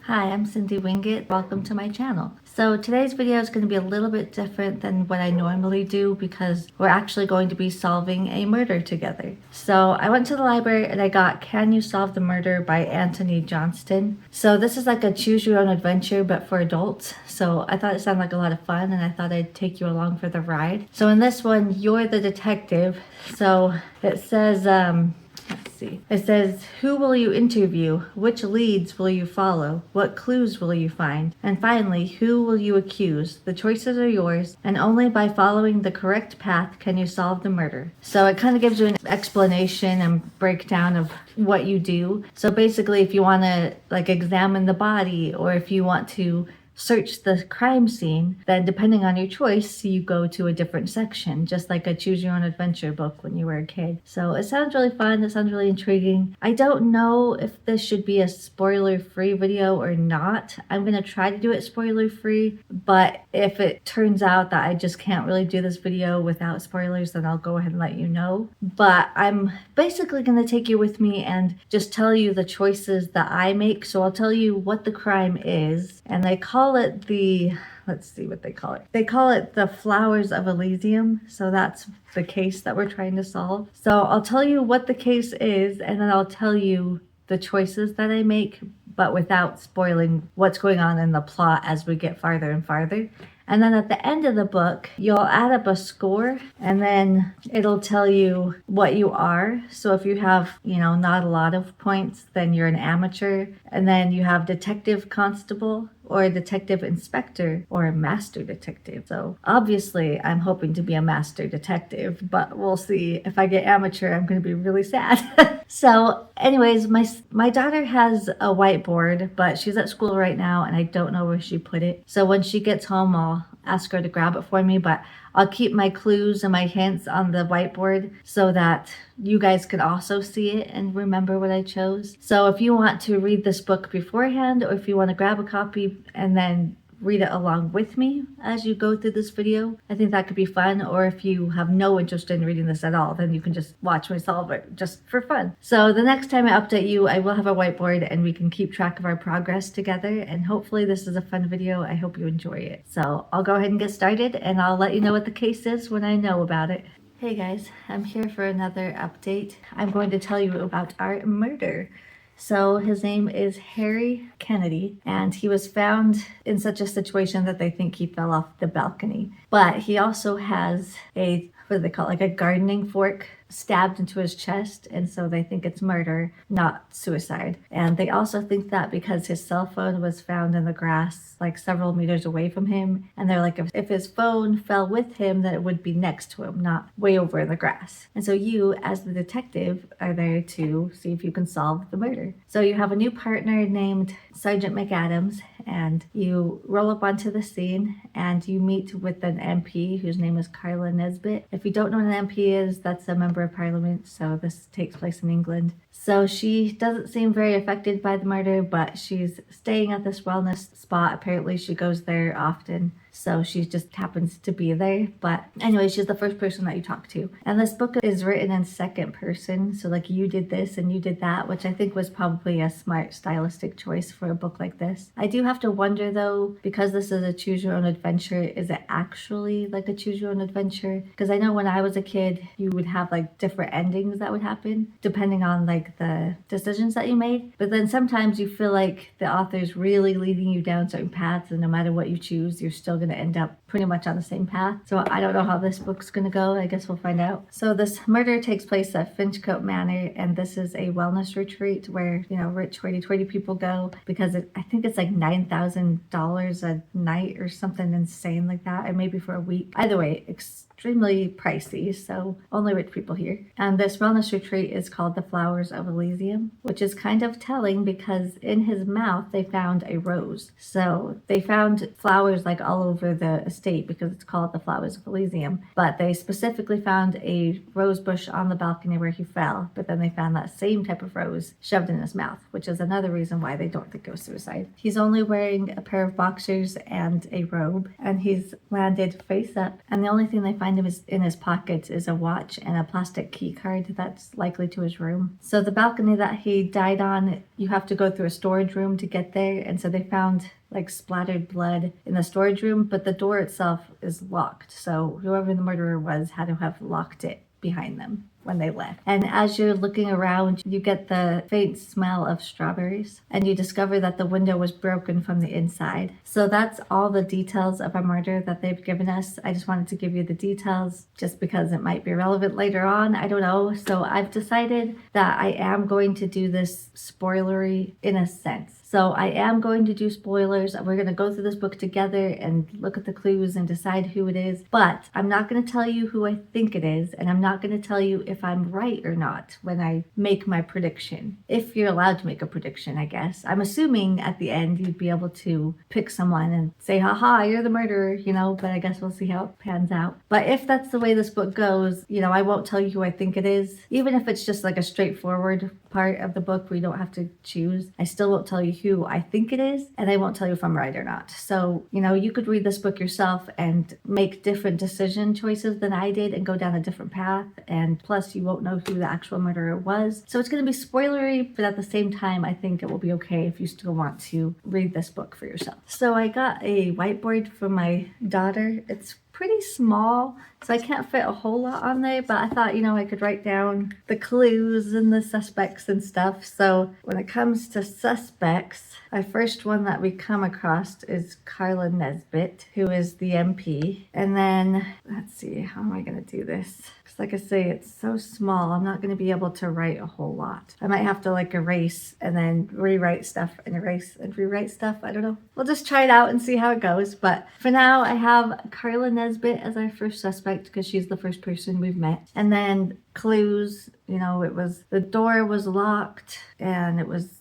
Hi, I'm Cindy Winget. Welcome to my channel. So today's video is going to be a little bit different than what I normally do because we're actually going to be solving a murder together. So I went to the library and I got Can You Solve the Murder by Antony Johnston. So this is like a choose your own adventure but for adults. So I thought it sounded like a lot of fun and I thought I'd take you along for the ride. So in this one, you're the detective. So it says, let's see. It says, who will you interview? Which leads will you follow? What clues will you find? And finally, who will you accuse? The choices are yours, and only by following the correct path can you solve the murder. So it kind of gives you an explanation and breakdown of what you do. So basically, if you want to examine the body, or if you want to search the crime scene, then depending on your choice, you go to a different section, just like a choose your own adventure book when you were a kid. So it sounds really fun. It sounds really intriguing. I don't know if this should be a spoiler-free video or not. I'm going to try to do it spoiler-free, but if it turns out that I just can't really do this video without spoilers, then I'll go ahead and let you know. But I'm basically going to take you with me and just tell you the choices that I make. So I'll tell you what the crime is, and they call it the, let's see what they call it. They call it the Flowers of Elysium. So that's the case that we're trying to solve. So I'll tell you what the case is, and then I'll tell you the choices that I make, but without spoiling what's going on in the plot as we get farther and farther. And then at the end of the book, you'll add up a score, and then it'll tell you what you are. So if you have, not a lot of points, then you're an amateur. And then you have detective constable, or a detective inspector, or a master detective. So obviously I'm hoping to be a master detective, but we'll see. If I get amateur, I'm going to be really sad. So anyways, my daughter has a whiteboard, but she's at school right now and I don't know where she put it. So when she gets home, I'll ask her to grab it for me, but I'll keep my clues and my hints on the whiteboard so that you guys can also see it and remember what I chose. So if you want to read this book beforehand, or if you want to grab a copy and then read it along with me as you go through this video, I think that could be fun. Or if you have no interest in reading this at all, then you can just watch me solve it just for fun. So the next time I update you, I will have a whiteboard and we can keep track of our progress together, and hopefully this is a fun video. I hope you enjoy it. So I'll go ahead and get started, and I'll let you know what the case is when I know about it. Hey guys, I'm here for another update. I'm going to tell you about our murder. So his name is Harry Kennedy, and he was found in such a situation that they think he fell off the balcony. But he also has a, what do they call it, like a gardening fork stabbed into his chest, and so they think it's murder, not suicide. And they also think that because his cell phone was found in the grass like several meters away from him, and they're like, if his phone fell with him, then it would be next to him, not way over in the grass. And so you, as the detective, are there to see if you can solve the murder. So you have a new partner named Sergeant McAdams, and you roll up onto the scene and you meet with an MP whose name is Carla Nesbitt. If you don't know what an MP is, that's a member of Parliament, so this takes place in England. So she doesn't seem very affected by the murder, but she's staying at this wellness spot. Apparently she goes there often, so she just happens to be there. But anyway, she's the first person that you talk to. And this book is written in second person, so like you did this and you did that, which I think was probably a smart stylistic choice for a book like this. I do have to wonder though, because this is a choose your own adventure, is it actually like a choose your own adventure? Because I know when I was a kid, you would have like different endings that would happen depending on like the decisions that you made. But then sometimes you feel like the author's really leading you down certain paths, and no matter what you choose, you're still going to end up pretty much on the same path. So I don't know how this book's going to go. I guess we'll find out. So this murder takes place at Finchcote Manor, and this is a wellness retreat where, rich hoity-toity people go because I think it's like $9,000 a night or something insane like that, and maybe for a week. Either way, extremely pricey, so only rich people here. And this wellness retreat is called the Flowers of Elysium, which is kind of telling because in his mouth they found a rose. So they found flowers like all over the estate because it's called the Flowers of Elysium. But they specifically found a rose bush on the balcony where he fell, but then they found that same type of rose shoved in his mouth, which is another reason why they don't think it was suicide. He's only wearing a pair of boxers and a robe, and he's landed face up, and the only thing they find in his pockets is a watch and a plastic key card that's likely to his room. So the balcony that he died on, you have to go through a storage room to get there, and so they found like splattered blood in the storage room, but the door itself is locked, so whoever the murderer was had to have locked it behind them when they left. And as you're looking around, you get the faint smell of strawberries, and you discover that the window was broken from the inside. So that's all the details of a murder that they've given us. I just wanted to give you the details just because it might be relevant later on. I don't know. So I've decided that I am going to do this spoilery in a sense. So I am going to do spoilers. We're going to go through this book together and look at the clues and decide who it is. But I'm not going to tell you who I think it is, and I'm not going to tell you if I'm right or not when I make my prediction. If you're allowed to make a prediction, I guess. I'm assuming at the end you'd be able to pick someone and say, haha, you're the murderer, you know, but I guess we'll see how it pans out. But if that's the way this book goes, you know, I won't tell you who I think it is. Even if it's just like a straightforward part of the book where you don't have to choose, I still won't tell you who I think it is, and I won't tell you if I'm right or not. So, you know, you could read this book yourself and make different decision choices than I did and go down a different path, and plus you won't know who the actual murderer was. So it's going to be spoilery, but at the same time, I think it will be okay if you still want to read this book for yourself. So I got a whiteboard for my daughter. It's pretty small, so I can't fit a whole lot on there, but I thought, you know, I could write down the clues and the suspects and stuff. So when it comes to suspects, our first one that we come across is Carla Nesbitt, who is the MP. And then, let's see, how am I going to do this? Because like I say, it's so small, I'm not going to be able to write a whole lot. I might have to like erase and then rewrite stuff and erase and rewrite stuff. I don't know. We'll just try it out and see how it goes. But for now, I have Carla Nesbitt as our first suspect because she's the first person we've met. And then clues, you know, it was the door was locked and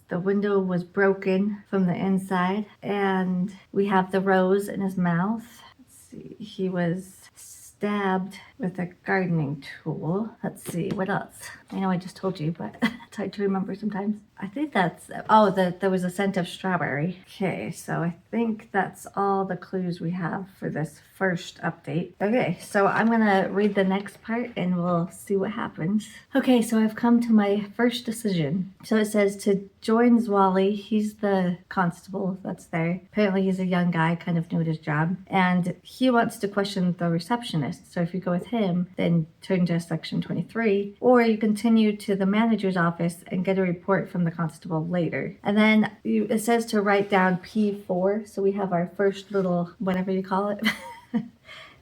the window was broken from the inside, and we have the rose in his mouth. Let's see, he was stabbed with a gardening tool. Let's see, what else? I know I just told you, but it's hard to remember sometimes. I think that's, there was a scent of strawberry. Okay, so I think that's all the clues we have for this first update. Okay, so I'm gonna read the next part and we'll see what happens. Okay, so I've come to my first decision. So it says to join Zwally. He's the constable that's there. Apparently he's a young guy, kind of new at his job, and he wants to question the receptionist. So if you go with him, then turn to section 23, or you continue to the manager's office and get a report from the constable later. And then it says to write down P4, so we have our first little whatever you call it.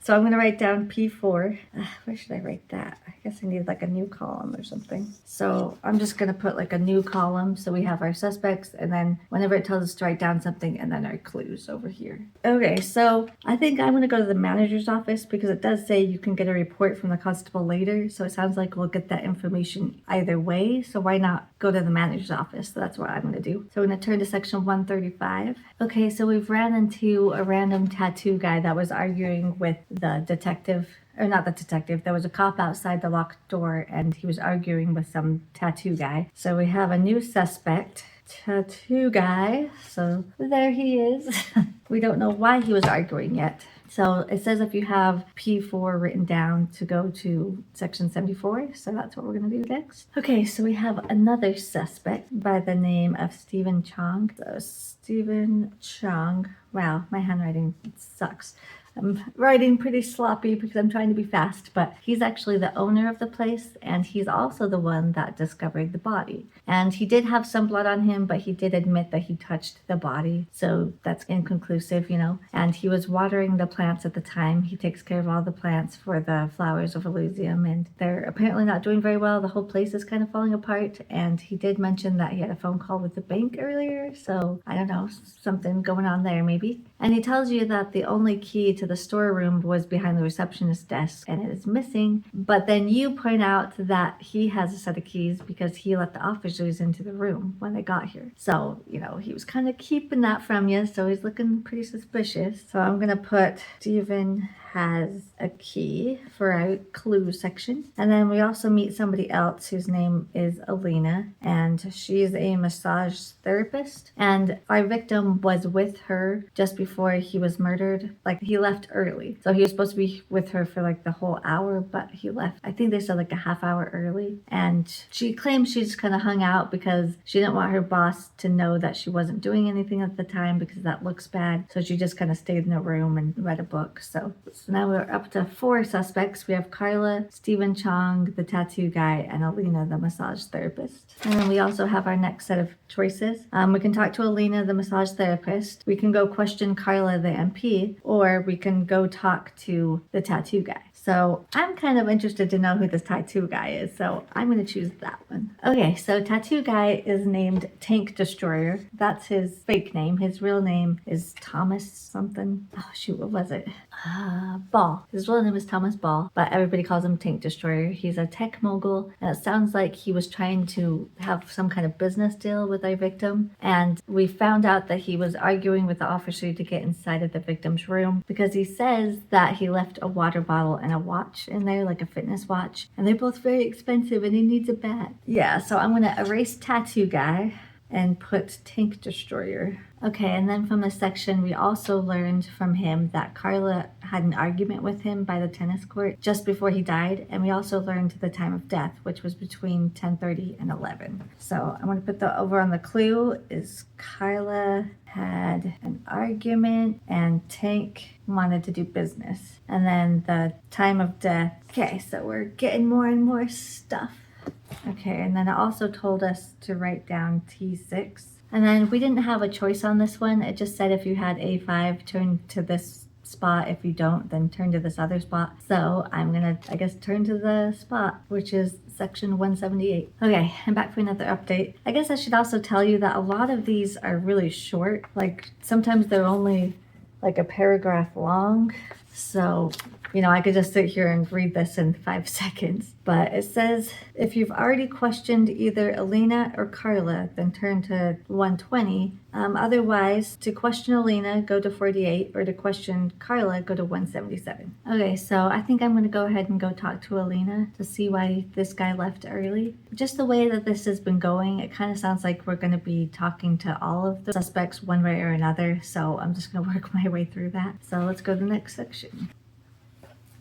So I'm going to write down P4. Where should I write that? I guess I need like a new column or something. So I'm just going to put like a new column. So we have our suspects, and then whenever it tells us to write down something, and then our clues over here. Okay, so I think I'm going to go to the manager's office because it does say you can get a report from the constable later. So it sounds like we'll get that information either way. So why not go to the manager's office? So that's what I'm going to do. So I'm going to turn to section 135. Okay, so we've ran into a random tattoo guy that was arguing with the detective, or not the detective, there was a cop outside the locked door and he was arguing with some tattoo guy. So we have a new suspect, tattoo guy. So there he is. We don't know why he was arguing yet. So it says if you have P4 written down to go to section 74. So that's what we're going to do next. Okay, so we have another suspect by the name of Stephen Chong. So Stephen Chong. Wow, my handwriting sucks. I'm writing pretty sloppy because I'm trying to be fast, but he's actually the owner of the place, and he's also the one that discovered the body. And he did have some blood on him, but he did admit that he touched the body, so that's inconclusive, you know. And he was watering the plants at the time. He takes care of all the plants for the Flowers of Elysium, and they're apparently not doing very well. The whole place is kind of falling apart, and he did mention that he had a phone call with the bank earlier, so I don't know, something going on there maybe. And he tells you that the only key to to the storeroom was behind the receptionist's desk and it is missing. But then you point out that he has a set of keys because he let the officers into the room when they got here. So, he was kind of keeping that from you, so he's looking pretty suspicious. So I'm gonna put Stephen has a key for our clue section. And then we also meet somebody else whose name is Alina, and she's a massage therapist. And our victim was with her just before he was murdered. Like, he left early. So he was supposed to be with her for like the whole hour, but he left, I think they said like a half hour early. And she claims she just kind of hung out because she didn't want her boss to know that she wasn't doing anything at the time because that looks bad. So she just kind of stayed in the room and read a book. So now we're up to 4 suspects. We have Carla, Stephen Chong, the tattoo guy, and Alina, the massage therapist. And then we also have our next set of choices. We can talk to Alina, the massage therapist. We can go question Carla, the MP, or we can go talk to the tattoo guy. So I'm kind of interested to know who this tattoo guy is, so I'm going to choose that one. Okay, so tattoo guy is named Tank Destroyer. That's his fake name. His real name is Thomas something. Oh shoot, what was it? Ball. His real name is Thomas Ball, but everybody calls him Tank Destroyer. He's a tech mogul, and it sounds like he was trying to have some kind of business deal with our victim. And we found out that he was arguing with the officer to get inside of the victim's room because he says that he left a water bottle and a watch in there, like a fitness watch, and they're both very expensive and he needs it back. Yeah, so I'm gonna erase tattoo guy and put Tank Destroyer. Okay, and then from this section, we also learned from him that Carla had an argument with him by the tennis court just before he died, and we also learned the time of death, which was between 10:30 and 11. So I'm going to put the over on the clue is Carla had an argument and Tank wanted to do business. And then the time of death. Okay, so we're getting more and more stuff. Okay, and then it also told us to write down T6. And then we didn't have a choice on this one. It just said if you had A5, turn to this spot. If you don't, then turn to this other spot. So I'm gonna, I guess, turn to the spot, which is section 178. Okay, I'm back for another update. I guess I should also tell you that a lot of these are really short. Like, sometimes they're only like a paragraph long. So, I could just sit here and read this in 5 seconds. But it says, if you've already questioned either Alina or Carla, then turn to 120. Otherwise, to question Alina, go to 48, or to question Carla, go to 177. Okay, so I think I'm going to go ahead and go talk to Alina to see why this guy left early. Just the way that this has been going, it kind of sounds like we're going to be talking to all of the suspects one way or another. So I'm just going to work my way through that. So let's go to the next section.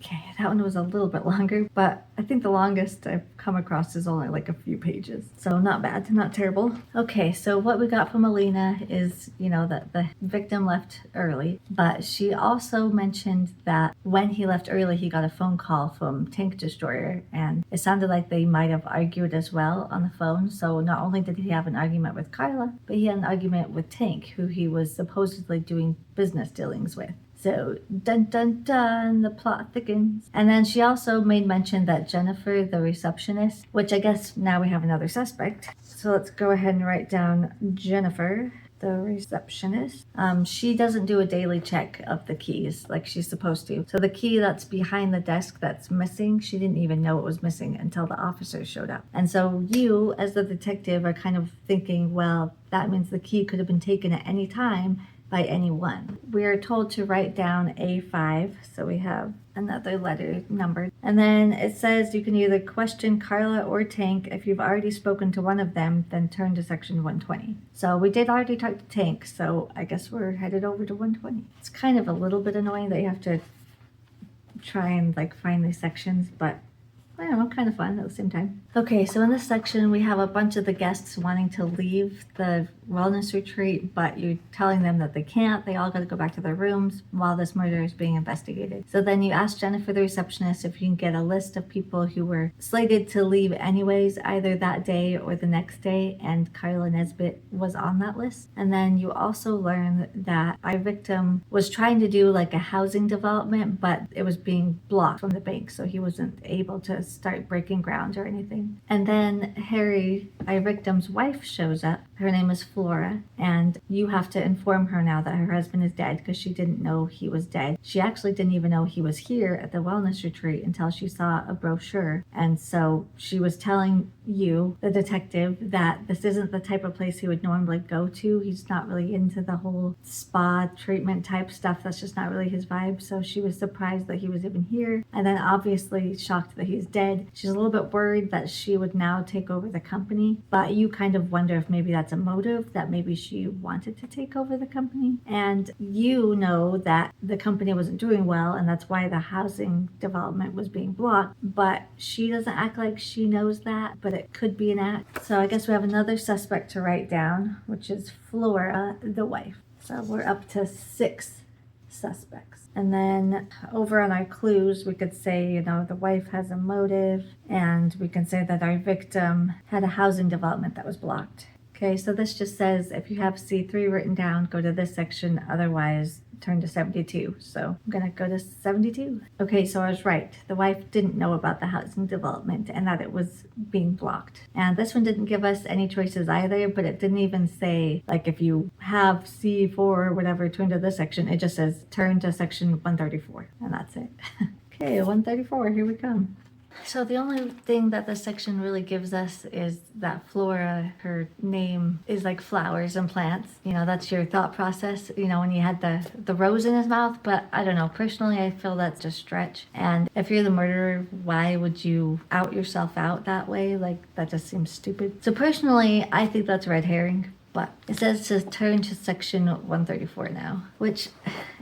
Okay, that one was a little bit longer, but I think the longest I've come across is only like a few pages. So not bad, not terrible. Okay, so what we got from Alina is, that the victim left early, but she also mentioned that when he left early, he got a phone call from Tank Destroyer, and it sounded like they might have argued as well on the phone. So not only did he have an argument with Carla, but he had an argument with Tank, who he was supposedly doing business dealings with. So, dun dun dun, the plot thickens. And then she also made mention that Jennifer, the receptionist, which I guess now we have another suspect. So let's go ahead and write down Jennifer, the receptionist. She doesn't do a daily check of the keys like she's supposed to. So the key that's behind the desk that's missing, she didn't even know it was missing until the officers showed up. And so you, as the detective, are kind of thinking, well, that means the key could have been taken at any time by anyone. We are told to write down A5, so we have another letter numbered. And then it says you can either question Carla or Tank. If you've already spoken to one of them, then turn to section 120. So we did already talk to Tank, so I guess we're headed over to 120. It's kind of a little bit annoying that you have to try and find these sections, but I don't know, kind of fun at the same time. Okay, so in this section, we have a bunch of the guests wanting to leave the wellness retreat, but you're telling them that they can't. They all got to go back to their rooms while this murder is being investigated. So then you ask Jennifer, the receptionist, if you can get a list of people who were slated to leave anyways, either that day or the next day, and Carla Nesbitt was on that list. And then you also learn that our victim was trying to do a housing development, but it was being blocked from the bank, so he wasn't able to start breaking ground or anything. And then Harry, our victim's wife, shows up. Her name is Flora, and you have to inform her now that her husband is dead because she didn't know he was dead. She actually didn't even know he was here at the wellness retreat until she saw a brochure. And so she was telling you, the detective, that this isn't the type of place he would normally go to. He's not really into the whole spa treatment type stuff. That's just not really his vibe. So she was surprised that he was even here, and then obviously shocked that he's dead. She's a little bit worried that she would now take over the company, but you kind of wonder if maybe that's a motive, that maybe she wanted to take over the company. And you know that the company wasn't doing well, and that's why the housing development was being blocked, but she doesn't act like she knows that, but it could be an act. So I guess we have another suspect to write down, which is Flora, the wife. So we're up to 6 suspects. And then over on our clues, we could say, the wife has a motive, and we can say that our victim had a housing development that was blocked. Okay, so this just says if you have C3 written down, go to this section, otherwise turn to 72. So I'm gonna go to 72. Okay, so I was right. The wife didn't know about the housing development and that it was being blocked. And this one didn't give us any choices either, but it didn't even say, like, if you have C4 or whatever, turn to this section. It just says turn to section 134, and that's it. Okay, 134, here we come. So the only thing that this section really gives us is that Flora, her name is like flowers and plants. That's your thought process, when you had the rose in his mouth. But I don't know, personally, I feel that's a stretch. And if you're the murderer, why would you out yourself out that way? Like, that just seems stupid. So personally, I think that's a red herring. But it says to turn to section 134 now, which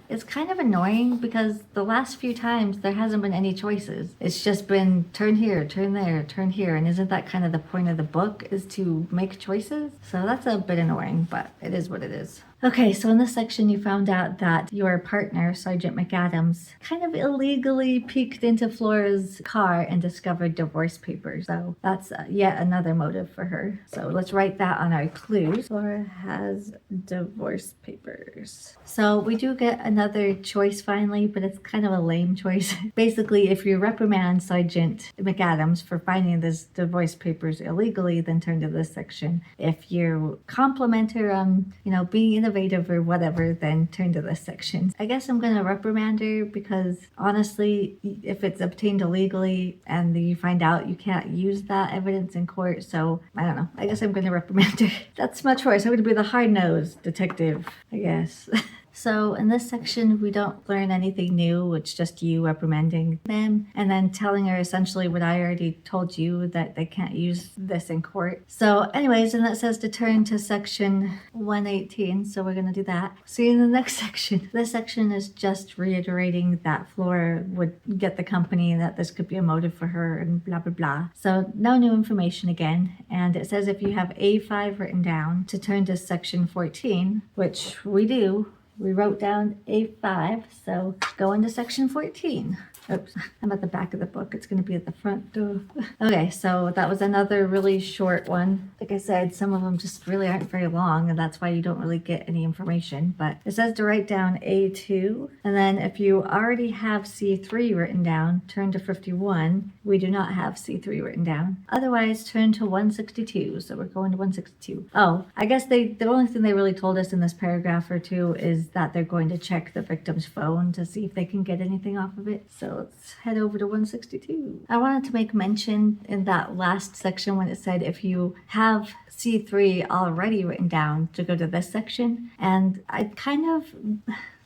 is kind of annoying because the last few times there hasn't been any choices. It's just been turn here, turn there, turn here. And isn't that kind of the point of the book, is to make choices? So that's a bit annoying, but it is what it is. Okay, so in this section, you found out that your partner, Sergeant McAdams, kind of illegally peeked into Flora's car and discovered divorce papers. So that's yet another motive for her. So let's write that on our clues. Flora has divorce papers. So we do get another choice finally, but it's kind of a lame choice. Basically, if you reprimand Sergeant McAdams for finding this divorce papers illegally, then turn to this section. If you compliment her on, being innovative or whatever, then turn to this section. I guess I'm going to reprimand her because honestly, if it's obtained illegally and you find out, you can't use that evidence in court. So I don't know. I guess I'm going to reprimand her. That's my choice. I'm going to be the hard-nosed detective, I guess. So in this section, we don't learn anything new. It's just you reprimanding them and then telling her essentially what I already told you, that they can't use this in court. So anyways, and that says to turn to section 118. So we're going to do that. See you in the next section. This section is just reiterating that Flora would get the company and that this could be a motive for her and blah, blah, blah. So no new information again. And it says if you have A5 written down, to turn to section 14, which we do. We wrote down A5, so go into section 14. Oops, I'm at the back of the book. It's going to be at the front door. Okay, so that was another really short one. Like I said, some of them just really aren't very long, and that's why you don't really get any information. But it says to write down A2, and then if you already have C3 written down, turn to 51. We do not have C3 written down. Otherwise, turn to 162. So we're going to 162. Oh, I guess the only thing they really told us in this paragraph or two is that they're going to check the victim's phone to see if they can get anything off of it. So let's head over to 162. I wanted to make mention in that last section when it said if you have C3 already written down, to go to this section. And I kind of...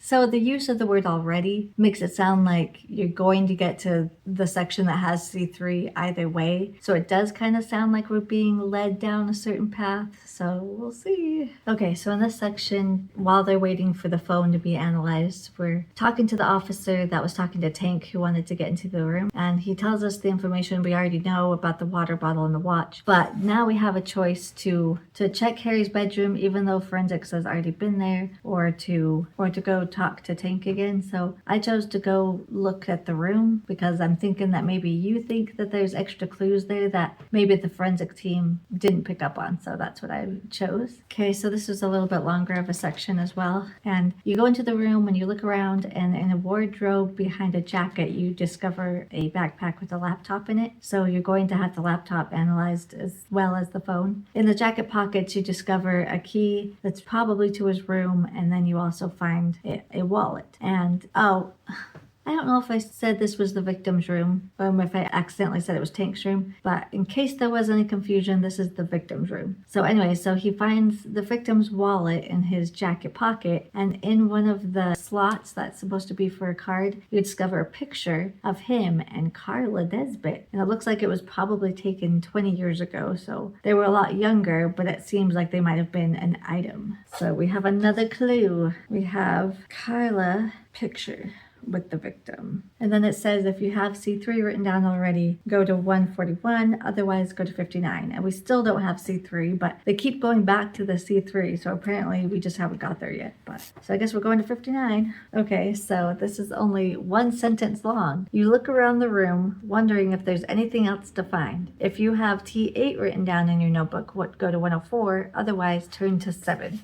So the use of the word already makes it sound like you're going to get to the section that has C3 either way. So it does kind of sound like we're being led down a certain path. So we'll see. Okay, so in this section, while they're waiting for the phone to be analyzed, we're talking to the officer that was talking to Tank, who wanted to get into the room. And he tells us the information we already know about the water bottle and the watch. But now we have a choice to check Harry's bedroom, even though forensics has already been there, or to go talk to Tank again. So I chose to go look at the room because I'm thinking that maybe you think that there's extra clues there that maybe the forensic team didn't pick up on. So that's what I chose. Okay, so this is a little bit longer of a section as well. And you go into the room and you look around, and in a wardrobe behind a jacket, you discover a backpack with a laptop in it. So you're going to have the laptop analyzed as well as the phone. In the jacket pockets, you discover a key that's probably to his room, and then you also find a wallet. And I don't know if I said this was the victim's room or if I accidentally said it was Tank's room, but in case there was any confusion, this is the victim's room. So anyway, so he finds the victim's wallet in his jacket pocket, and in one of the slots that's supposed to be for a card, you discover a picture of him and Carla Nesbitt. And it looks like it was probably taken 20 years ago, so they were a lot younger, but it seems like they might have been an item. So we have another clue. We have Carla picture with the victim. And then it says if you have C3 written down already, go to 141, otherwise go to 59. And we still don't have C3, but they keep going back to the C3, so apparently we just haven't got there yet. But so I guess we're going to 59. Okay, so this is only one sentence long. You look around the room wondering if there's anything else to find. If you have T8 written down in your notebook, go to 104, otherwise turn to 7.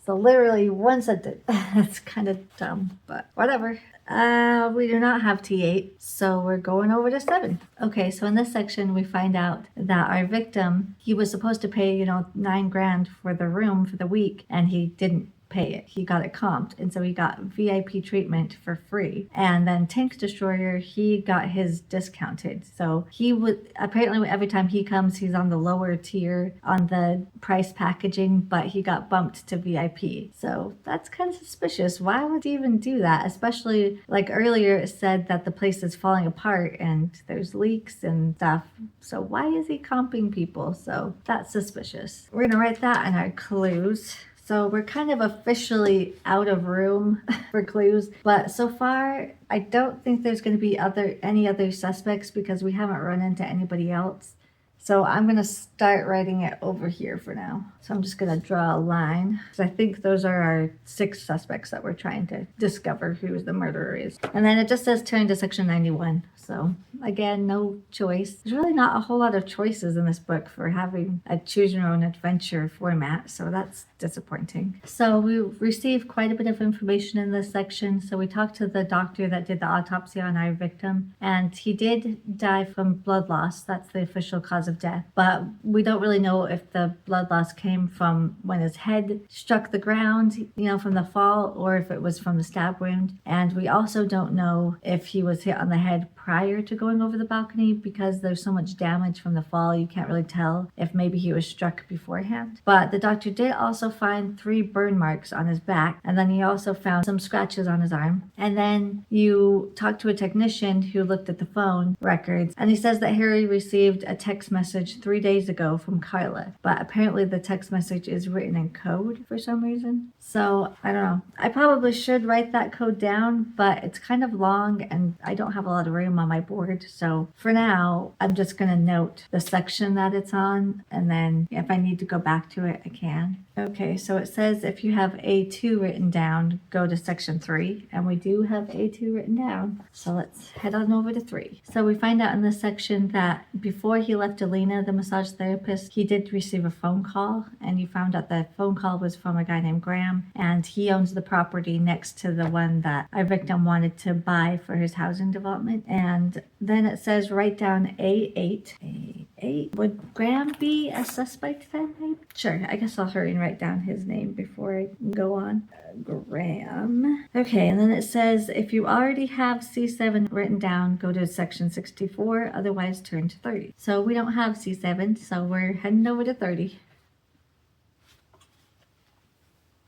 So literally one sentence. That's kind of dumb, but whatever. We do not have T8, so we're going over to 7. Okay, so in this section, we find out that our victim, he was supposed to pay, $9,000 for the room for the week, and he didn't pay it. He got it comped, and so he got VIP treatment for free. And then Tank Destroyer, he got his discounted. So he would apparently every time he comes, he's on the lower tier on the price packaging, but he got bumped to VIP. So that's kind of suspicious. Why would he even do that? Especially like earlier it said that the place is falling apart and there's leaks and stuff. So why is he comping people? So that's suspicious. We're gonna write that in our clues. So we're kind of officially out of room for clues, but so far I don't think there's going to be any other suspects because we haven't run into anybody else. So I'm going to start writing it over here for now. So I'm just going to draw a line because I think those are our 6 suspects that we're trying to discover who the murderer is. And then it just says turn to section 91. So again, no choice. There's really not a whole lot of choices in this book for having a choose your own adventure format. So that's disappointing. So we received quite a bit of information in this section. So we talked to the doctor that did the autopsy on our victim, and he did die from blood loss. That's the official cause of death. But we don't really know if the blood loss came from when his head struck the ground, from the fall, or if it was from the stab wound. And we also don't know if he was hit on the head prior to going over the balcony because there's so much damage from the fall. You can't really tell if maybe he was struck beforehand. But the doctor did also find 3 burn marks on his back, and then he also found some scratches on his arm. And then you talked to a technician who looked at the phone records, and he says that Harry received a text message 3 days ago from Carla, but apparently the text message is written in code for some reason. So I don't know. I probably should write that code down, but it's kind of long and I don't have a lot of room on my board. So for now, I'm just going to note the section that it's on, and then if I need to go back to it, I can. Okay, so it says if you have A2 written down, go to section 3, and we do have A2 written down. So let's head on over to 3. So we find out in this section that before he left Alina, the massage therapist, he did receive a phone call, and you found out that phone call was from a guy named Graham, and he owns the property next to the one that our victim wanted to buy for his housing development. And then it says write down A8. A8. Would Graham be a suspect then, maybe? Sure, I guess I'll hurry and write down his name before I go on. Graham. Okay, and then it says if you already have C7 written down, go to section 64, otherwise turn to 30. So we don't have C7, so we're heading over to 30.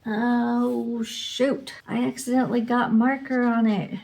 Oh, shoot. I accidentally got marker on it.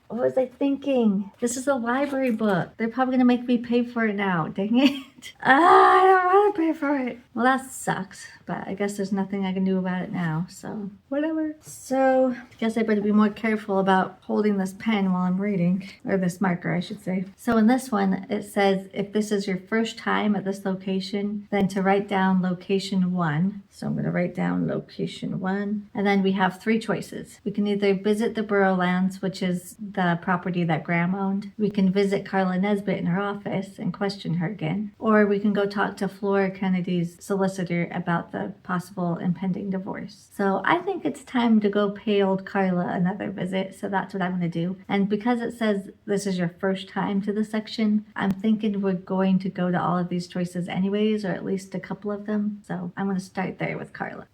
What was I thinking? This is a library book. They're probably gonna make me pay for it now. Dang it. I don't want to pay for it. Well, that sucks. But I guess there's nothing I can do about it now. So, whatever. So, I guess I better be more careful about holding this pen while I'm reading. Or this marker, I should say. So, in this one, it says if this is your first time at this location, then to write down location 1. So, I'm going to write down location 1. And then we have 3 choices. We can either visit the Burrowlands, which is the property that Graham owned. We can visit Carla Nesbitt in her office and question her again. Or we can go talk to Flora Kennedy's solicitor about the possible impending divorce. So I think it's time to go pay old Carla another visit. So that's what I'm going to do. And because it says this is your first time to the section, I'm thinking we're going to go to all of these choices anyways, or at least a couple of them. So I'm going to start there with Carla.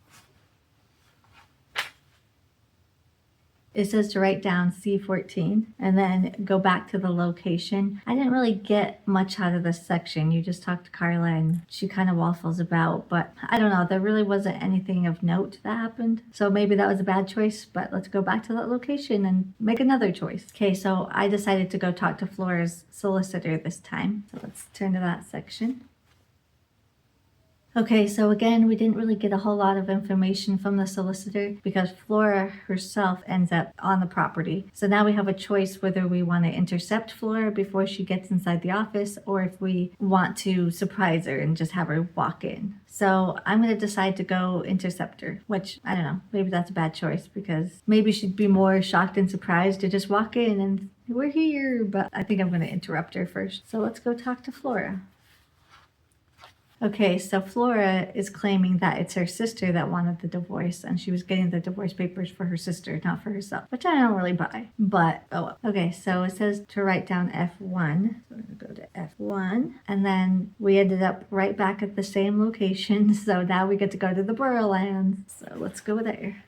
It says to write down C14 and then go back to the location. I didn't really get much out of this section. You just talk to Carla and she kind of waffles about, but I don't know. There really wasn't anything of note that happened. So maybe that was a bad choice, but let's go back to that location and make another choice. Okay, so I decided to go talk to Flora's solicitor this time. So let's turn to that section. Okay, so again, we didn't really get a whole lot of information from the solicitor because Flora herself ends up on the property. So now we have a choice whether we want to intercept Flora before she gets inside the office or if we want to surprise her and just have her walk in. So I'm going to decide to go intercept her, which, I don't know, maybe that's a bad choice because maybe she'd be more shocked and surprised to just walk in and we're here, but I think I'm going to interrupt her first. So let's go talk to Flora. Okay, so Flora is claiming that it's her sister that wanted the divorce and she was getting the divorce papers for her sister, not for herself, which I don't really buy, but oh well. Okay, so it says to write down F1. So we're gonna go to F1 and then we ended up right back at the same location. So now we get to go to the Burrowlands. So let's go there.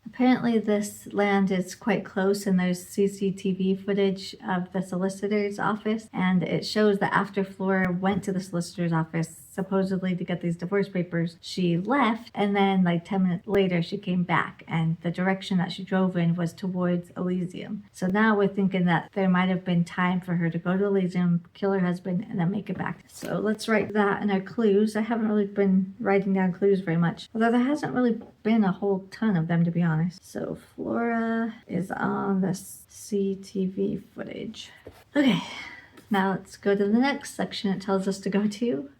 Apparently this land is quite close and there's CCTV footage of the solicitor's office and it shows that after Flora went to the solicitor's office supposedly to get these divorce papers, she left and then like 10 minutes later she came back and the direction that she drove in was towards Elysium. So now we're thinking that there might have been time for her to go to Elysium, kill her husband, and then make it back. So let's write that in our clues. I haven't really been writing down clues very much, although there hasn't really been a whole ton of them to be honest. So Flora is on the CCTV footage. Okay, now let's go to the next section it tells us to go to.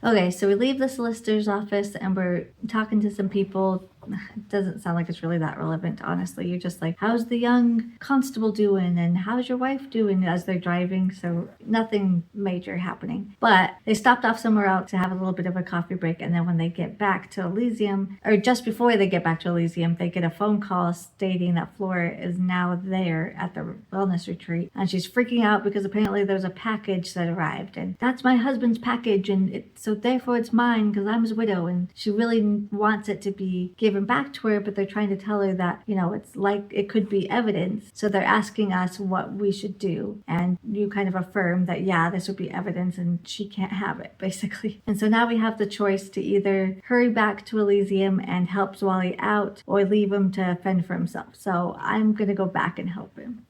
Okay, so we leave the solicitor's office and we're talking to some people. It doesn't sound like it's really that relevant, honestly. You're just like, how's the young constable doing? And how's your wife doing as they're driving? So nothing major happening. But they stopped off somewhere else to have a little bit of a coffee break. And then when they get back to Elysium, or just before they get back to Elysium, they get a phone call stating that Flora is now there at the wellness retreat. And she's freaking out because apparently there's a package that arrived. And that's my husband's package. And so therefore it's mine because I'm his widow. And she really wants it to be given back to her, but they're trying to tell her that, you know, it's like it could be evidence. So they're asking us what we should do. And you kind of affirm that, yeah, this would be evidence and she can't have it, basically. And so now we have the choice to either hurry back to Elysium and help Zwally out or leave him to fend for himself. So I'm going to go back and help him.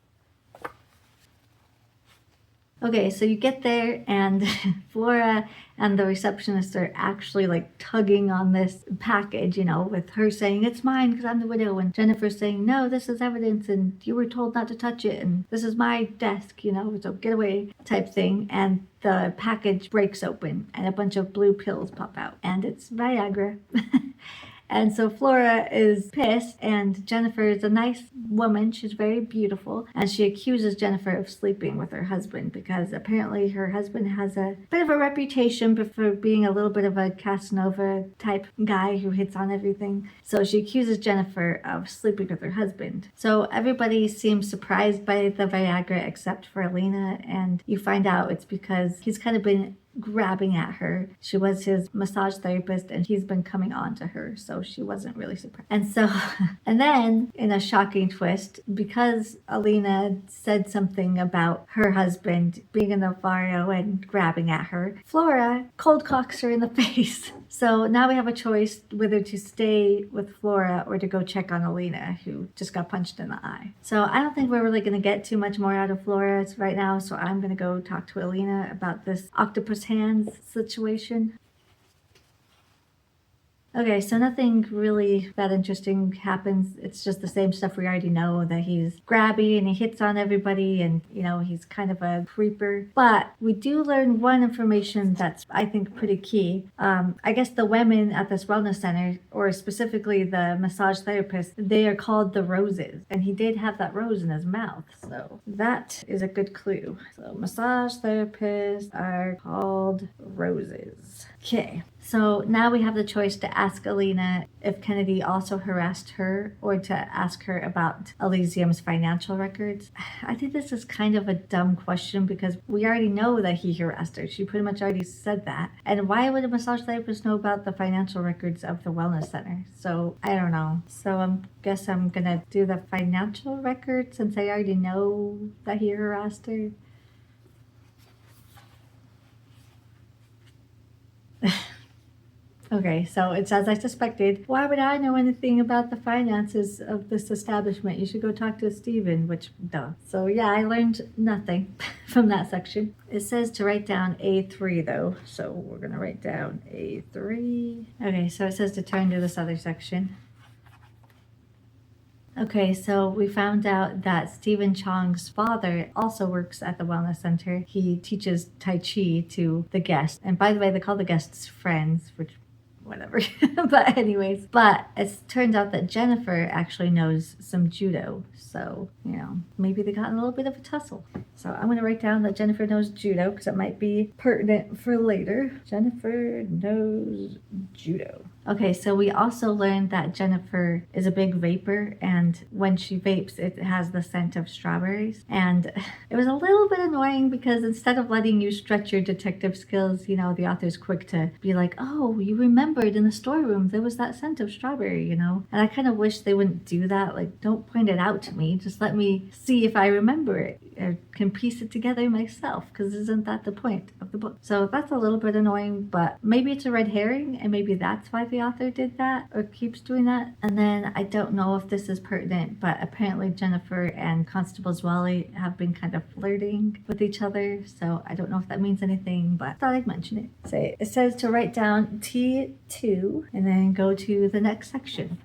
Okay, so you get there and Flora and the receptionist are actually like tugging on this package, you know, with her saying, it's mine because I'm the widow. And Jennifer saying, no, this is evidence and you were told not to touch it. And this is my desk, you know, so get away type thing. And the package breaks open and a bunch of blue pills pop out and it's Viagra. And so Flora is pissed and Jennifer is a nice woman. She's very beautiful. And she accuses Jennifer of sleeping with her husband because apparently her husband has a bit of a reputation for being a little bit of a Casanova type guy who hits on everything. So she accuses Jennifer of sleeping with her husband. So everybody seems surprised by the Viagra except for Alina. And you find out it's because he's kind of been grabbing at her. She was his massage therapist and he's been coming on to her, so she wasn't really surprised. And so, and then in a shocking twist, because Alina said something about her husband being in the barrio and grabbing at her, Flora cold cocks her in the face. So now we have a choice whether to stay with Flora or to go check on Alina, who just got punched in the eye. So I don't think we're really going to get too much more out of Flora right now, so I'm going to go talk to Alina about this octopus hands situation. Okay, so nothing really that interesting happens. It's just the same stuff we already know, that he's grabby and he hits on everybody and, you know, he's kind of a creeper. But we do learn one information that's, I think, pretty key. I guess the women at this wellness center, or specifically the massage therapist, they are called the Roses. And he did have that rose in his mouth. So that is a good clue. So massage therapists are called Roses. Okay. So now we have the choice to ask Alina if Kennedy also harassed her or to ask her about Elysium's financial records. I think this is kind of a dumb question because we already know that he harassed her. She pretty much already said that. And why would a massage therapist know about the financial records of the wellness center? So I don't know. So I guess I'm going to do the financial records since I already know that he harassed her. Okay, so it's as I suspected. Why would I know anything about the finances of this establishment? You should go talk to Steven, which, duh. So yeah, I learned nothing from that section. It says to write down A3 though, so we're gonna write down A3. Okay, so it says to turn to this other section. Okay, so we found out that Stephen Chong's father also works at the wellness center. He teaches Tai Chi to the guests. And by the way, they call the guests friends, which whatever. But anyways, but it turns out that Jennifer actually knows some judo. So, you know, maybe they got in a little bit of a tussle. So I'm going to write down that Jennifer knows judo because it might be pertinent for later. Jennifer knows judo. Okay, so we also learned that Jennifer is a big vapor, and when she vapes, it has the scent of strawberries. And it was a little bit annoying because instead of letting you stretch your detective skills, you know, the author's quick to be like, oh, you remembered in the storeroom there was that scent of strawberry, you know? And I kind of wish they wouldn't do that. Like, don't point it out to me. Just let me see if I remember it or can piece it together myself, because isn't that the point of the book? So that's a little bit annoying, but maybe it's a red herring, and maybe that's why the author did that or keeps doing that. And then I don't know if this is pertinent, but apparently Jennifer and Constable Zwally have been kind of flirting with each other, so I don't know if that means anything, but I thought I'd mention it. So it says to write down T2 and then go to the next section.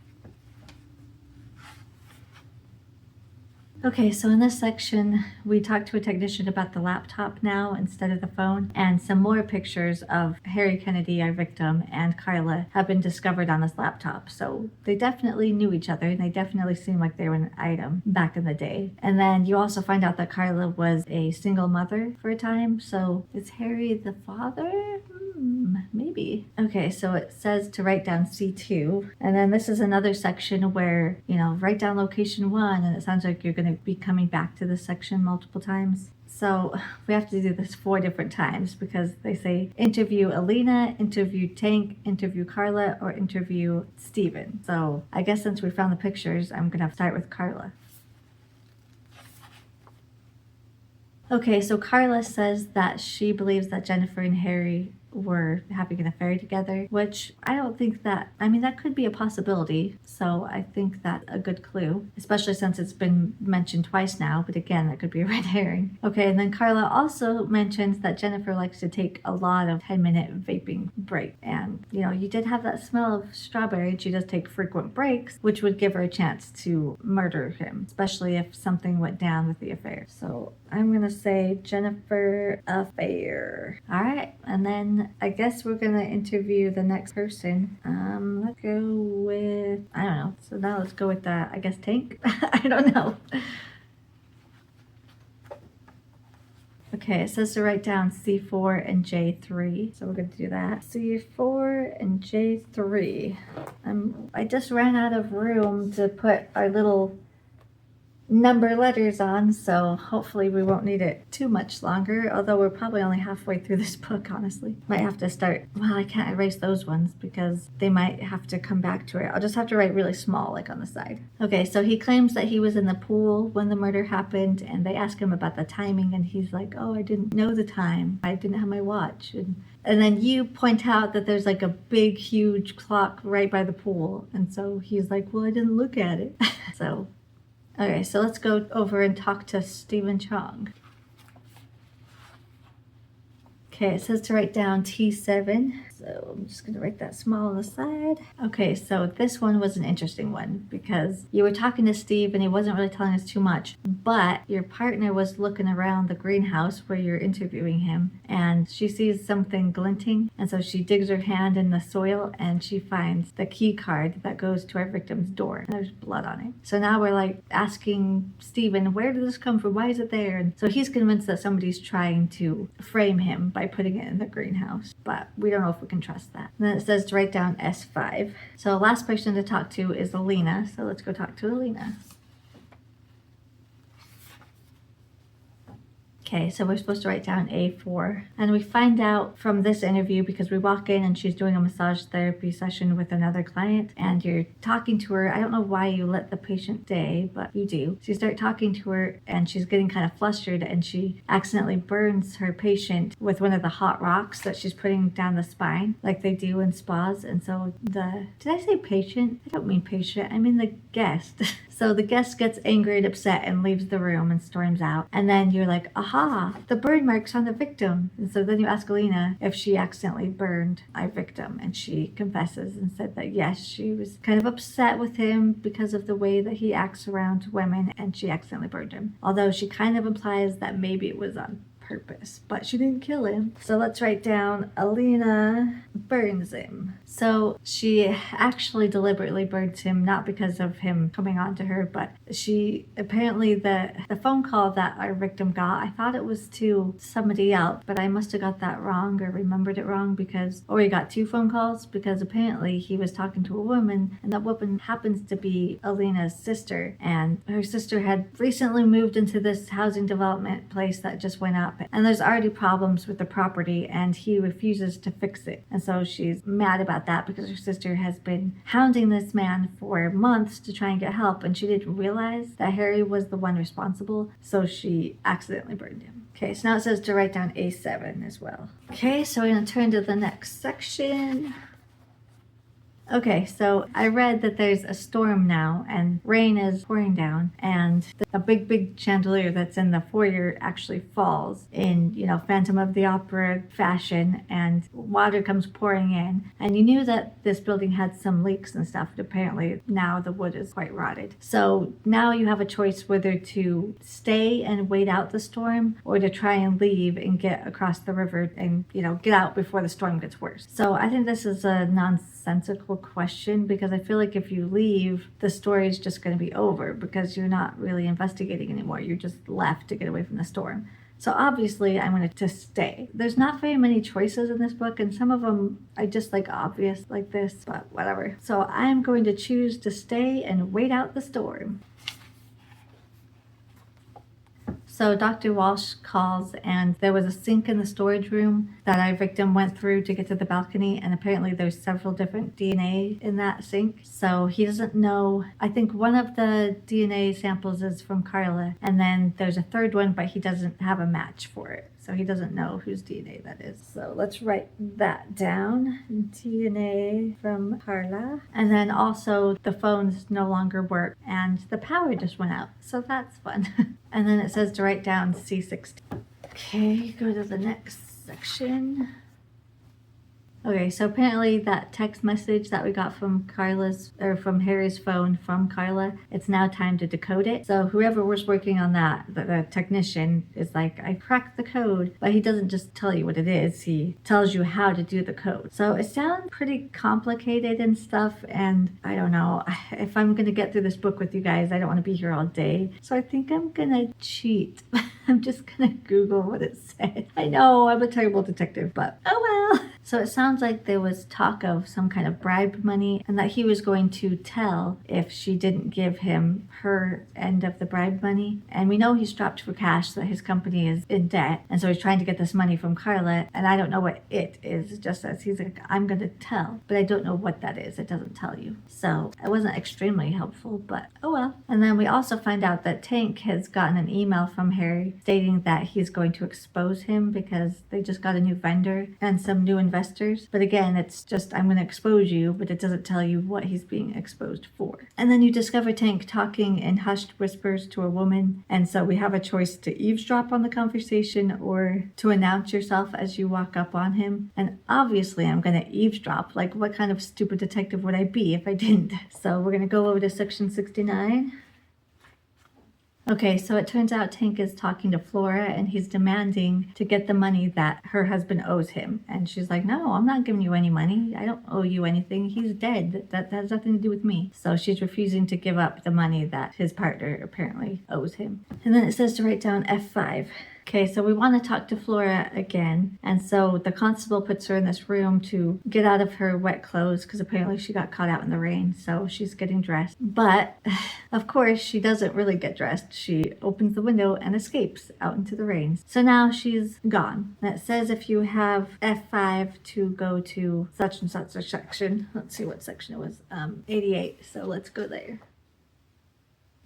Okay, so in this section, we talked to a technician about the laptop now instead of the phone, and some more pictures of Harry Kennedy, our victim, and Carla have been discovered on this laptop. So they definitely knew each other, and they definitely seemed like they were an item back in the day. And then you also find out that Carla was a single mother for a time, so is Harry the father? Maybe. Okay, so it says to write down C2, and then this is another section where, you know, write down location 1, and it sounds like you're going to be coming back to this section multiple times. So we have to do this 4 different times because they say interview Alina, interview Tank, interview Carla, or interview Steven. So I guess since we found the pictures, I'm going to start with Carla. Okay, so Carla says that she believes that Jennifer and Harry were having an affair together, which I don't think that, I mean, that could be a possibility. So I think that's a good clue, especially since it's been mentioned twice now. But again, that could be a red herring. Okay, and then Carla also mentions that Jennifer likes to take a lot of 10-minute vaping breaks. And, you know, you did have that smell of strawberry, and she does take frequent breaks, which would give her a chance to murder him, especially if something went down with the affair. So I'm going to say Jennifer affair. All right, and then I guess we're gonna interview the next person. Let's go with, I don't know. So now let's go with I guess Tank. I don't know. Okay, it says to write down C4 and J3. So we're gonna do that. C4 and J3. I just ran out of room to put our little number letters on, so hopefully we won't need it too much longer, although we're probably only halfway through this book, honestly. Might have to start, well, I can't erase those ones because they might have to come back to it. I'll just have to write really small, like on the side. Okay, so he claims that he was in the pool when the murder happened, and they ask him about the timing, and he's like, oh, I didn't know the time. I didn't have my watch. And then you point out that there's like a big, huge clock right by the pool. And so he's like, well, I didn't look at it. So, okay, so let's go over and talk to Stephen Chong. Okay, it says to write down T7. So I'm just going to write that small on the side. Okay, so this one was an interesting one because you were talking to Steve and he wasn't really telling us too much, but your partner was looking around the greenhouse where you're interviewing him and she sees something glinting, and so she digs her hand in the soil and she finds the key card that goes to our victim's door. And there's blood on it. So now we're like asking Steven, where did this come from? Why is it there? And so he's convinced that somebody's trying to frame him by putting it in the greenhouse, but we don't know if we can trust that. And then it says to write down S5. So last person to talk to is Alina. So let's go talk to Alina. Okay, so we're supposed to write down A4. And we find out from this interview because we walk in and she's doing a massage therapy session with another client and you're talking to her. I don't know why you let the patient stay, but you do. So you start talking to her and she's getting kind of flustered and she accidentally burns her patient with one of the hot rocks that she's putting down the spine like they do in spas. And so did I say patient? I don't mean patient, I mean the guest. So the guest gets angry and upset and leaves the room and storms out. And then you're like, aha, the burn marks on the victim. And so then you ask Alina if she accidentally burned my victim. And she confesses and said that yes, she was kind of upset with him because of the way that he acts around women and she accidentally burned him. Although she kind of implies that maybe it was on purpose, but she didn't kill him. So let's write down Alina burns him. So she actually deliberately burns him, not because of him coming on to her, but she apparently the phone call that our victim got, I thought it was to somebody else, but I must have got that wrong or remembered it wrong or he got two phone calls because apparently he was talking to a woman and that woman happens to be Alina's sister, and her sister had recently moved into this housing development place that just went up. And there's already problems with the property and he refuses to fix it. And so she's mad about that because her sister has been hounding this man for months to try and get help, and she didn't realize that Harry was the one responsible, so she accidentally burned him. Okay, so now it says to write down A7 as well. Okay, so we're going to turn to the next section. Okay, so I read that there's a storm now and rain is pouring down and a big chandelier that's in the foyer actually falls in, Phantom of the Opera fashion, and water comes pouring in. And you knew that this building had some leaks and stuff, but apparently now the wood is quite rotted. So now you have a choice whether to stay and wait out the storm or to try and leave and get across the river and, get out before the storm gets worse. So I think this is a nonsensical question because I feel like if you leave, the story is just going to be over because you're not really investigating anymore. You're just left to get away from the storm. So obviously I'm going to stay. There's not very many choices in this book, and some of them I just like obvious like this, but whatever. So I'm going to choose to stay and wait out the storm. So Dr. Walsh calls and there was a sink in the storage room that our victim went through to get to the balcony, and apparently there's several different DNA in that sink. So he doesn't know, I think one of the DNA samples is from Carla, and then there's a third one, but he doesn't have a match for it. So he doesn't know whose DNA that is. So let's write that down. DNA from Carla. And then also the phones no longer work and the power just went out. So that's fun. And then it says to write down C16. Okay, go to the next section. Okay, so apparently that text message that we got from from Harry's phone from Carla, it's now time to decode it. So whoever was working on that, the technician, is like, I cracked the code, but he doesn't just tell you what it is, he tells you how to do the code. So it sounds pretty complicated and stuff, and I don't know, if I'm gonna get through this book with you guys, I don't wanna be here all day. So I think I'm gonna cheat. I'm just gonna Google what it said. I know, I'm a terrible detective, but oh well. So it sounds like there was talk of some kind of bribe money and that he was going to tell if she didn't give him her end of the bribe money. And we know he's strapped for cash, that his company is in debt. And so he's trying to get this money from Carla. And I don't know what it is. It just says he's like, I'm going to tell. But I don't know what that is. It doesn't tell you. So it wasn't extremely helpful, but oh well. And then we also find out that Tank has gotten an email from Harry stating that he's going to expose him because they just got a new vendor and some new investors. But again, it's just, I'm going to expose you, but it doesn't tell you what he's being exposed for. And then you discover Tank talking in hushed whispers to a woman. And so we have a choice to eavesdrop on the conversation or to announce yourself as you walk up on him. And obviously I'm going to eavesdrop. Like, what kind of stupid detective would I be if I didn't? So we're going to go over to section 69. Okay, so it turns out Tank is talking to Flora and he's demanding to get the money that her husband owes him. And she's like, no, I'm not giving you any money. I don't owe you anything. He's dead. That has nothing to do with me. So she's refusing to give up the money that his partner apparently owes him. And then it says to write down F5. Okay, so we want to talk to Flora again. And so the constable puts her in this room to get out of her wet clothes because apparently she got caught out in the rain. So she's getting dressed. But of course, she doesn't really get dressed. She opens the window and escapes out into the rain. So now she's gone. And it says if you have F5 to go to such and such a section. Let's see what section it was. 88. So let's go there.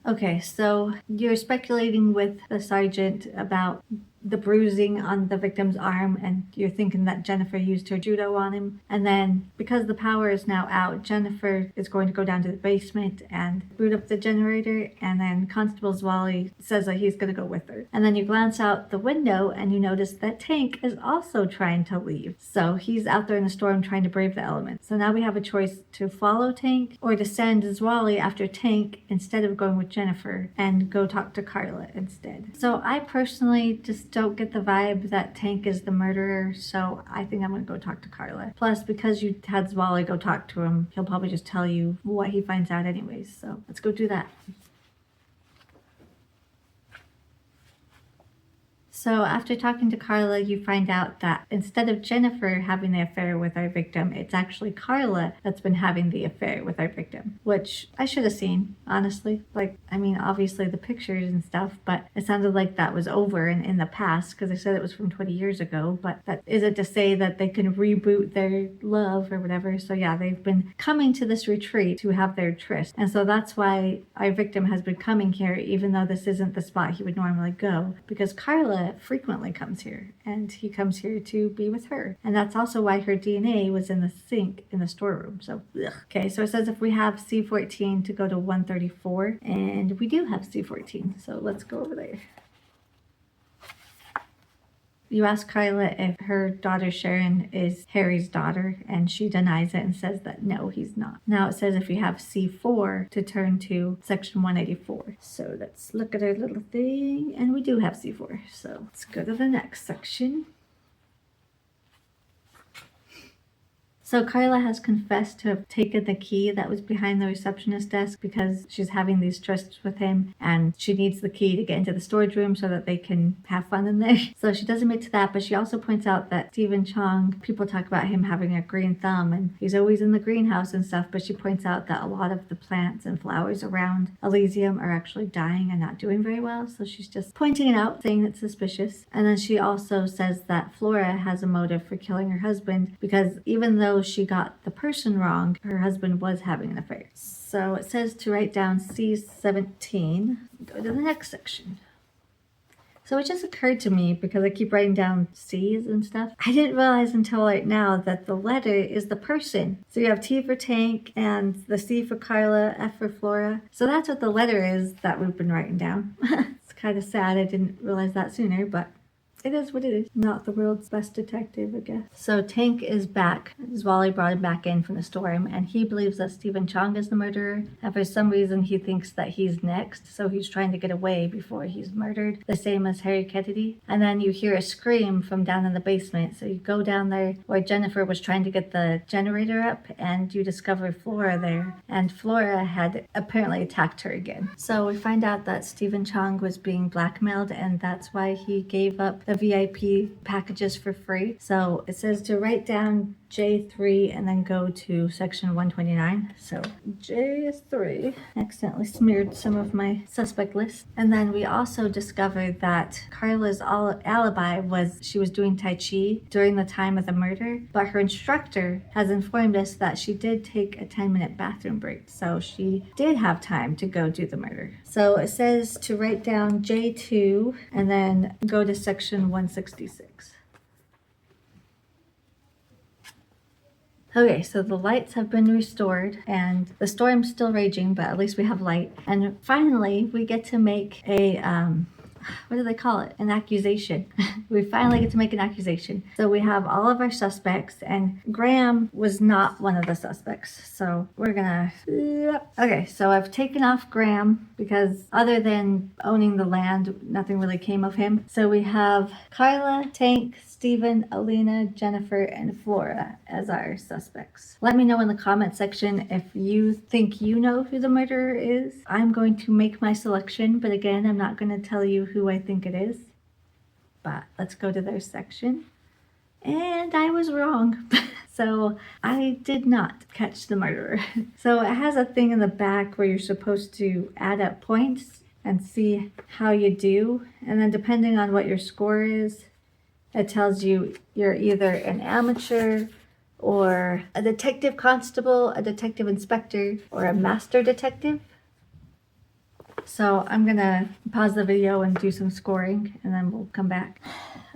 Okay, so you're speculating with the sergeant about the bruising on the victim's arm, and you're thinking that Jennifer used her judo on him. And then because the power is now out, Jennifer is going to go down to the basement and boot up the generator, and then Constable Zwally says that he's going to go with her. And then you glance out the window and you notice that Tank is also trying to leave. So he's out there in the storm trying to brave the elements. So now we have a choice to follow Tank or to send Zwally after Tank instead of going with Jennifer and go talk to Carla instead. So I personally just don't get the vibe that Tank is the murderer, so I think I'm going to go talk to Carla. Plus, because you had Zwally go talk to him, he'll probably just tell you what he finds out anyways, so let's go do that. So after talking to Carla, you find out that instead of Jennifer having the affair with our victim, it's actually Carla that's been having the affair with our victim, which I should have seen, honestly. Like, I mean, obviously the pictures and stuff, but it sounded like that was over in the past because they said it was from 20 years ago, but that isn't to say that they can reboot their love or whatever. So yeah, they've been coming to this retreat to have their tryst. And so that's why our victim has been coming here, even though this isn't the spot he would normally go, because Carla frequently comes here and he comes here to be with her, and that's also why her DNA was in the sink in the storeroom. So ugh. Okay, so it says if we have C14 to go to 134, and we do have C14, so let's go over there. You ask Carla if her daughter Sharon is Harry's daughter, and she denies it and says that no, he's not. Now it says if you have C4 to turn to section 184. So let's look at our little thing, and we do have C4. So let's go to the next section. So Carla has confessed to have taken the key that was behind the receptionist desk because she's having these trysts with him and she needs the key to get into the storage room so that they can have fun in there. So she does admit to that, but she also points out that Stephen Chong, people talk about him having a green thumb and he's always in the greenhouse and stuff, but she points out that a lot of the plants and flowers around Elysium are actually dying and not doing very well. So she's just pointing it out, saying it's suspicious. And then she also says that Flora has a motive for killing her husband because even though she got the person wrong, her husband was having an affair. So it says to write down C17. Go to the next section. So it just occurred to me, because I keep writing down C's and stuff, I didn't realize until right now that the letter is the person. So you have T for Tank and the C for Carla, F for Flora. So that's what the letter is that we've been writing down. It's kind of sad I didn't realize that sooner, but it is what it is. Not the world's best detective, I guess. So Tank is back. Zwally brought him back in from the storm, and he believes that Stephen Chong is the murderer. And for some reason, he thinks that he's next, so he's trying to get away before he's murdered, the same as Harry Kennedy. And then you hear a scream from down in the basement. So you go down there where Jennifer was trying to get the generator up, and you discover Flora there. And Flora had apparently attacked her again. So we find out that Stephen Chong was being blackmailed, and that's why he gave up the VIP packages for free. So it says to write down J3 and then go to section 129. So J3, accidentally smeared some of my suspect list. And then we also discovered that Carla's alibi was she was doing Tai Chi during the time of the murder, but her instructor has informed us that she did take a 10-minute bathroom break. So she did have time to go do the murder. So it says to write down J2 and then go to section 166. Okay, so the lights have been restored and the storm's still raging, but at least we have light. And finally, we get to make a, what do they call it? An accusation. We finally get to make an accusation. So we have all of our suspects, and Graham was not one of the suspects. So we're gonna, okay, so I've taken off Graham because other than owning the land, nothing really came of him. So we have Carla, Tank, Stephen, Alina, Jennifer, and Flora as our suspects. Let me know in the comment section if you think you know who the murderer is. I'm going to make my selection, but again, I'm not going to tell you who I think it is. But let's go to their section. And I was wrong. So I did not catch the murderer. So it has a thing in the back where you're supposed to add up points and see how you do. And then depending on what your score is, it tells you you're either an amateur or a detective constable, a detective inspector, or a master detective. So I'm gonna pause the video and do some scoring and then we'll come back.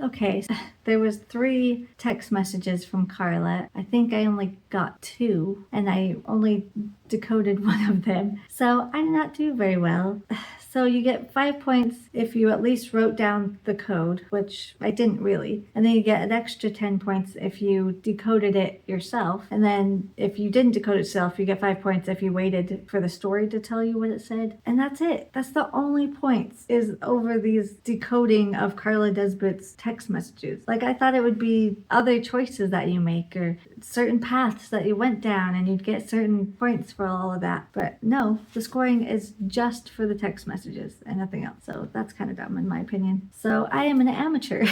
Okay, so there was 3 text messages from Carla. I think I only got 2 and I only decoded one of them. So I did not do very well. So you get 5 points if you at least wrote down the code, which I didn't really. And then you get an extra 10 points if you decoded it yourself. And then if you didn't decode it yourself, you get 5 points if you waited for the story to tell you what it said. And that's it. That's the only points is over these decoding of Carla Desbit's text messages. Like I thought it would be other choices that you make or certain paths that you went down and you'd get certain points for all of that. But no, the scoring is just for the text messages and nothing else. So that's kind of dumb in my opinion. So I am an amateur,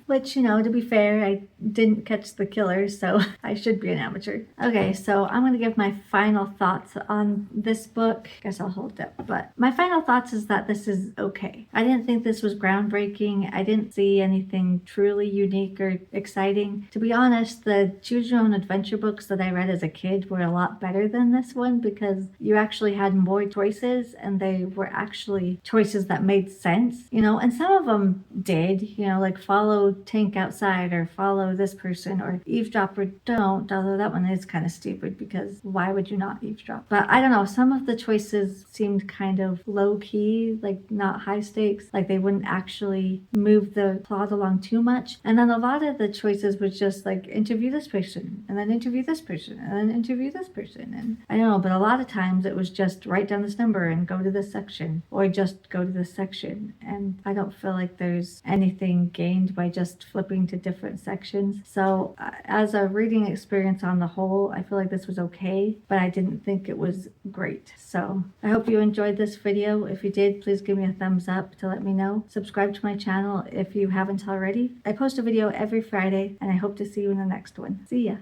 which, you know, to be fair, I didn't catch the killer, so I should be an amateur. Okay, so I'm going to give my final thoughts on this book. Guess I'll hold it. But my final thoughts is that this is okay. I didn't think this was groundbreaking. I didn't see anything truly unique or exciting. To be honest, the Choose Your Own Adventure books that I read as a kid were a lot better than this one because you actually had more choices and they were actually choices that made sense, you know, and some of them did, you know, like follow Tank outside or follow this person or eavesdrop or don't, although that one is kind of stupid because why would you not eavesdrop? But I don't know, some of the choices seemed kind of low key, like not high stakes, like they wouldn't actually move the plot along too much. And then a lot of the choices was just like interview this person and then interview this person and then interview this person. And I don't know, but a lot of times it was just write down this number and go to this section or just go to this section. And I don't feel like there's anything gained by just flipping to different sections. So as a reading experience on the whole, I feel like this was okay, but I didn't think it was great. So I hope you enjoyed this video. If you did, please give me a thumbs up to let me know. Subscribe to my channel if you haven't already. I post a video every Friday and I hope to see you in the next one. See ya.